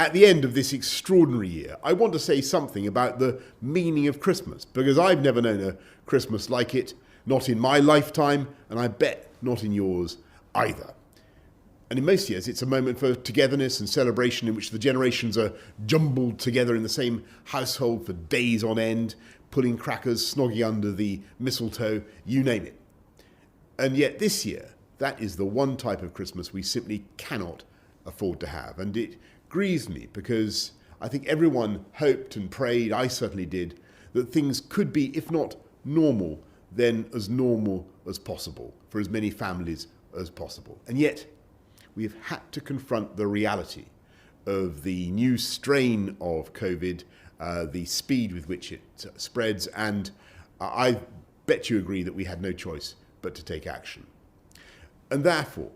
At the end of this extraordinary year, I want to say something about the meaning of Christmas, because I've never known a Christmas like it, not in my lifetime, and I bet not in yours either. And in most years, it's a moment for togetherness and celebration in which the generations are jumbled together in the same household for days on end, pulling crackers, snogging under the mistletoe, you name it. And yet this year, that is the one type of Christmas we simply cannot afford to have. And it grieves me because I think everyone hoped and prayed, I certainly did, that things could be, if not normal, then as normal as possible for as many families as possible. And yet, we've had to confront the reality of the new strain of COVID, the speed with which it spreads, and I bet you agree that we had no choice but to take action. And therefore,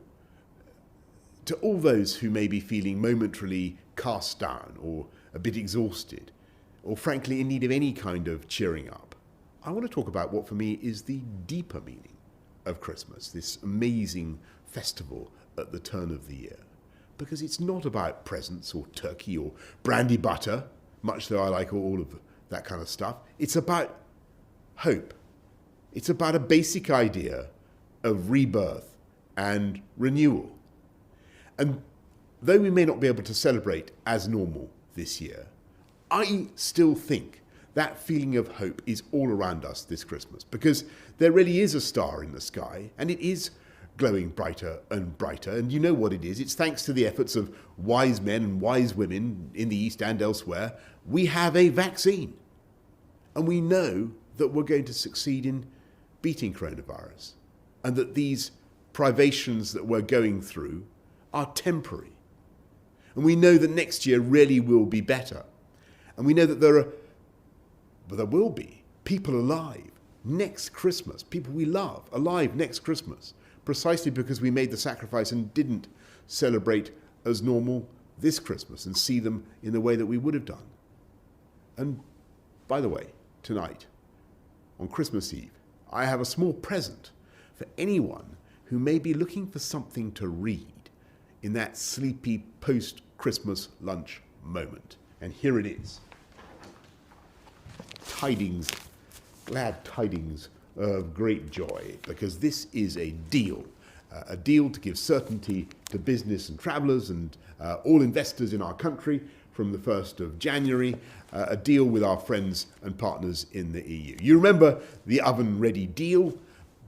to all those who may be feeling momentarily cast down or a bit exhausted, or frankly in need of any kind of cheering up, I want to talk about what for me is the deeper meaning of Christmas, this amazing festival at the turn of the year. Because it's not about presents or turkey or brandy butter, much though I like all of that kind of stuff. It's about hope. It's about a basic idea of rebirth and renewal. And though we may not be able to celebrate as normal this year, I still think that feeling of hope is all around us this Christmas, because there really is a star in the sky, and it is glowing brighter and brighter. And you know what it is. It's thanks to the efforts of wise men and wise women in the East and elsewhere. We have a vaccine. And we know that we're going to succeed in beating coronavirus. And that these privations that we're going through are temporary. And we know that next year really will be better. And we know that there will be people alive next Christmas, people we love alive next Christmas, precisely because we made the sacrifice and didn't celebrate as normal this Christmas and see them in the way that we would have done. And by the way, tonight, on Christmas Eve, I have a small present for anyone who may be looking for something to read in that sleepy post-Christmas lunch moment. And here it is. Tidings, glad tidings of great joy, because this is a deal to give certainty to business and travellers and all investors in our country from the 1st of January, a deal with our friends and partners in the EU. You remember the oven-ready deal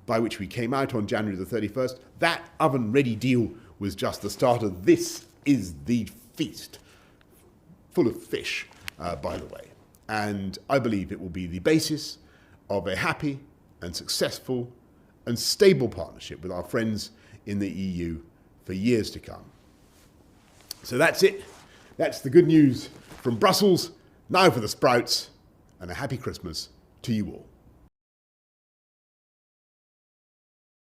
by which we came out on January the 31st? That oven-ready deal was just the starter. This is the feast, full of fish, by the way. And I believe it will be the basis of a happy and successful and stable partnership with our friends in the EU for years to come. So that's it. That's the good news from Brussels. Now for the sprouts, and a happy Christmas to you all.